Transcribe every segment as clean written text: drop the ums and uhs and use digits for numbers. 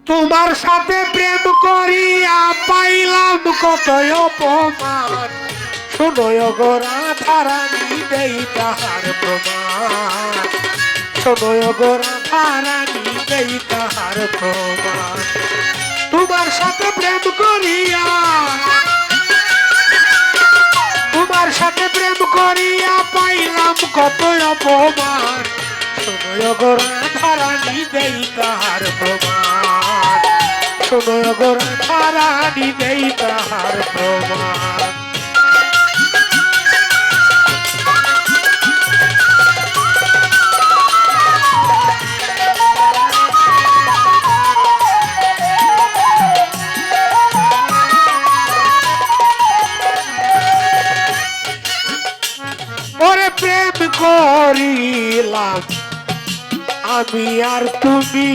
তোমার সাথে প্রেম করিয়া পাইলাম কত অপমান, শোনো গো রাধারানী দেই তাহার প্রমাণ, শোনো গো রাধারানী দেই তাহার প্রমাণ। তোমার সাথে প্রেম করিয়া, তোমার সাথে প্রেম করিয়া পাইলাম কত অপমান, শোনো গো রাধারানী দেই তাহার প্রমাণ, শোনো গো রাধারানী দেই তাহার প্রমাণ। ওরে প্রেম করিলাম আমি আর তুমি,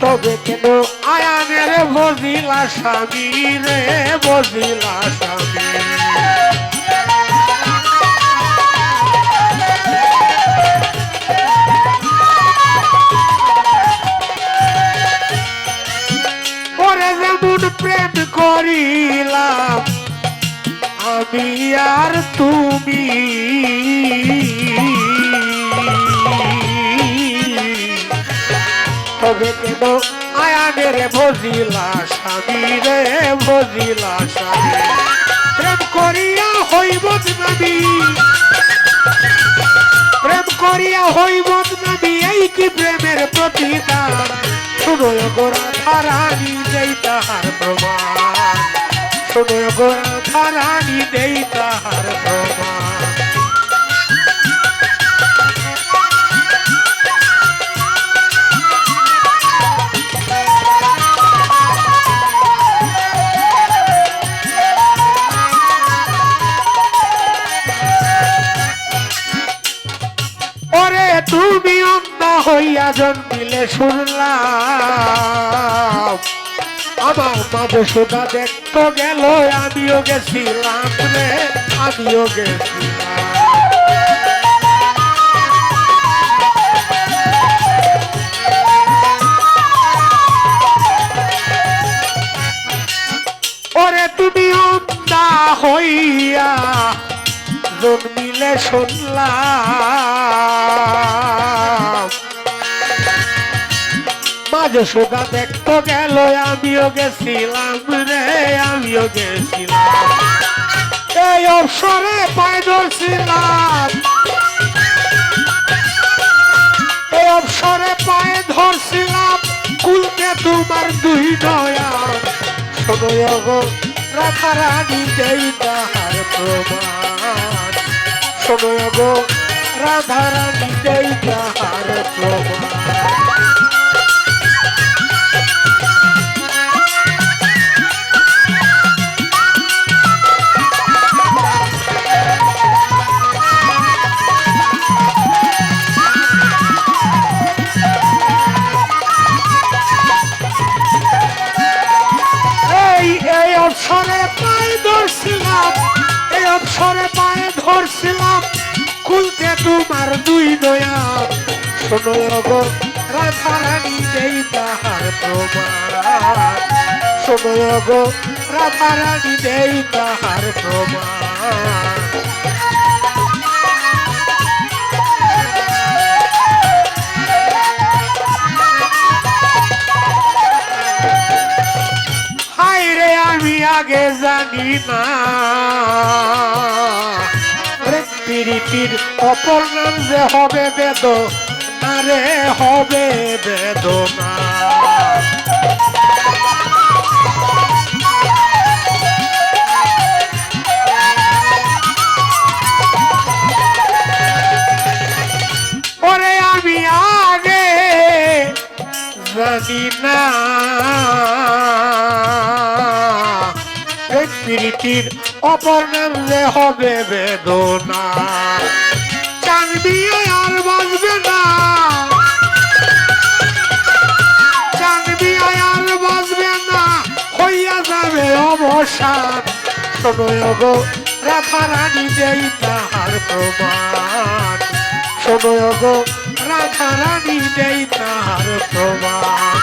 তবে কেন আয়ানের বজিলা স্বামী রে, বজিলা স্বামী। ওরে যেমন প্রেম করিলাম আমি আর তুমি, তবে কেন আয়ানের বজিলা স্বামী রে, বজিলা স্বামী। প্রেম করিয়া হইব বদনামি, প্রেম করিয়া হইব বদনামি, এই কি প্রেমের প্রতিদান, শোনো গো রাধারানী দেই তাহার প্রমাণ, শোনো গো রাধারানী দেই তাহার প্রমাণ। ওরে তুমি অন্ধা হইয়া জন্মিলে শুনলাম, আমার মাঝে সোদা দেখতো গেল, আমিও গেছিলাম রে, আমিও গেছিলাম। ওরে তুমি অন্ধা হইয়া জন্মিলে শুনলাম, মাঝে সোদা দেখতো গেল, আমিও গেছিলাম রে, আমিও গেছিলাম। এই অবসরে পায়ে ধরছিলাম, এই অবসরে পায়ে ধরছিলাম, কুলকে তোমার দুই নয়ন, শোনো গো রাধারানী দেই তাহার প্রমাণ, শোনো গো রাধারানী দেই তাহার প্রমাণ। এই অবসরে পায়ে ধরছিলাম, এই অবসরে পায়ে ধরছিলাম, খুলতে তোমার দুই নয়ন, শোনো গো রাধারানী দেই তাহার প্রমাণ, শোনো গো রাধারানী দেই তাহার প্রমাণ। আমি আগে জানি না প্রীতির অপর নাম যে হবে বেদনা রে, হবে বেদনা। ওরে আমি আগে জানি না প্রীতির অপর নাম যে হবে বেদনা, জানবি আর বাঁচবে না, জানবি আর বাঁচবে না, হইয়া যাবে অবসান, শোনো গো রাধারানী দেই তাহার প্রমাণ, শোনো গো রাধা রানী দেই তাহার প্রমাণ।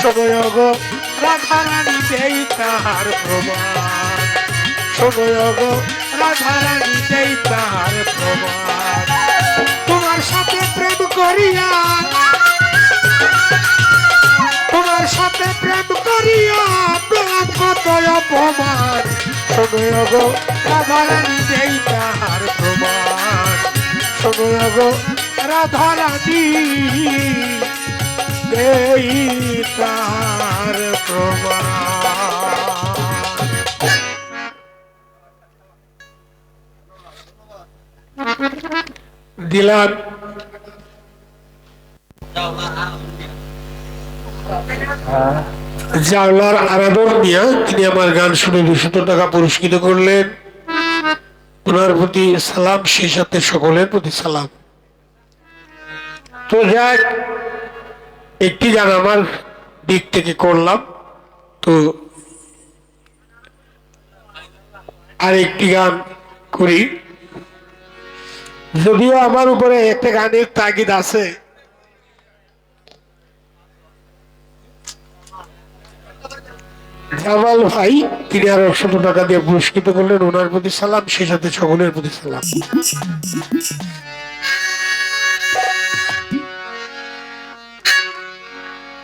শোনো গো রাধা রানী দেই তাহার প্রমাণ। শোনো গো রাধা রানী দেই তাহার প্রমাণ। তোমার সাথে প্রেম করিয়া, তোমার সাথে প্রেম করিয়া পেলাম কত অপমান। শোনো গো রাধা রানী দেই তাহার প্রমাণ। শোনো গো রাধা রানী দেই তাহার প্রমাণ। দিলাম জাওলার আরাধন মিয়া, তিনি আমার গান শুনে 200 টাকা পুরস্কৃত করলেন। ওনার প্রতি সালাম, সেই সাথে সকলের প্রতি সালাম। তো যাক, একটি গান আমার দিক থেকে করলাম, তো আর একটি গান করি। যদিও আমার উপরে একটা গানের তাগিদ আছে, জামাল ভাই তিনি আরো 100 টাকা দিয়ে পুরস্কৃত করলেন। ওনার প্রতি সালাম, সেই সাথে সকলের প্রতি সালাম।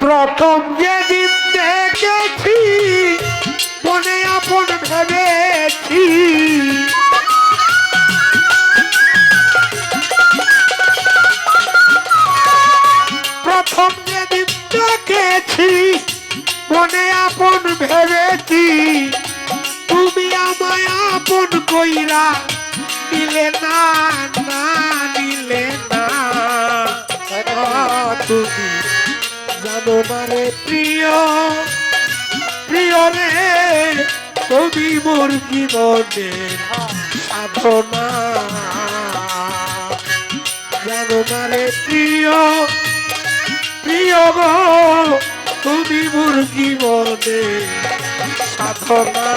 প্রথম যেদিন দেখেছি মনে আপন ভেবেছি, প্রথম যেদিন দেখেছি মনে আপন ভেবেছি, তুমি আমায় আপন কইরা দিলে না, না দিলে না। তুমি জানো না রে প্রিয়, প্রিয় রে তুমি মোর জীবনের সাধনা। জানো না রে প্রিয়, প্রিয় গো তুমি মোর জীবনের সাধনা।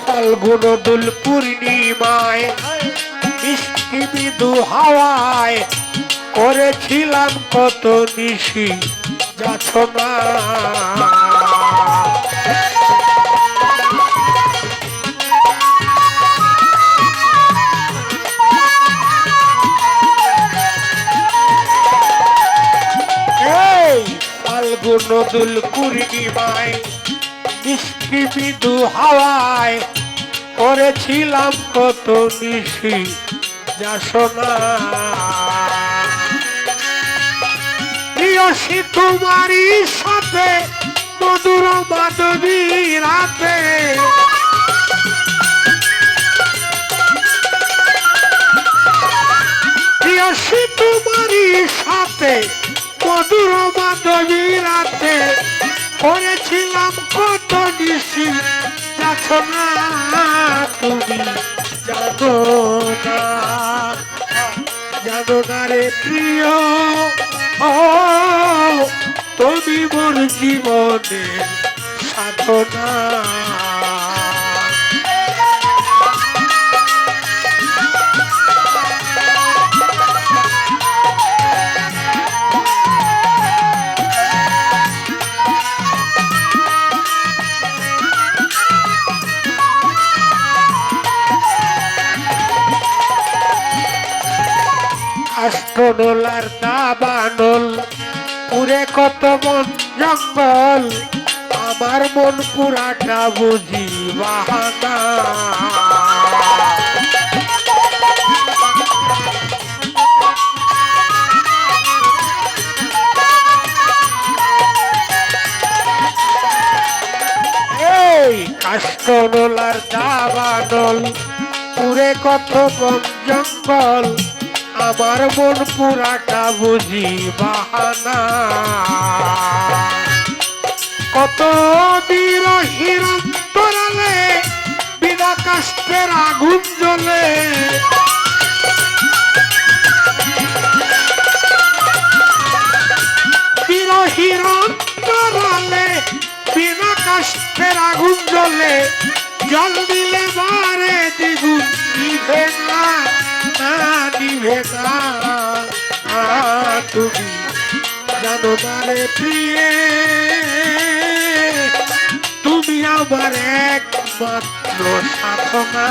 ফাল্গুন দুল পূর্ণিমায় মিষ্টি মৃদু হাওয়ায় করেছিলাম কত নিশি যাচনা। ফাল্গুন দুল পূর্ণিমায় মিষ্টি মৃদু হাওয়ায় করেছিলাম কত নিশি যাচনা। প্রিয়সী তোমারই সাথে মধুর মাধবী রাতে, প্রিয়সী তোমারই সাথে মধুর মাধবী রাতে করেছিলাম কত নিশি যাচনা। তুমি জানো না, জানো না রে প্রিয়, ও তুমি মোর জীবনের সাধনা। আষ্টনল আর দাবানল পুরে কত বন জঙ্গল আমার মন পুরাটা বুঝি বাহানা এই কাষ্টনল আর দাবানল পুরে কত বন জঙ্গল আমার মন পুরাটা বুঝি বাহানা কত বীর হিরণ তোরালে বিনা কাষ্টের আগুন জ্বলে বীর হিরণ তোরালে বিনা কাষ্টের আগুন জ্বলে জল দিলে বারে দ্বিগুণ নিভে না নিভে না তুমি জানো মারে প্রিয়ে তুমি আমার একমাত্র সাধনা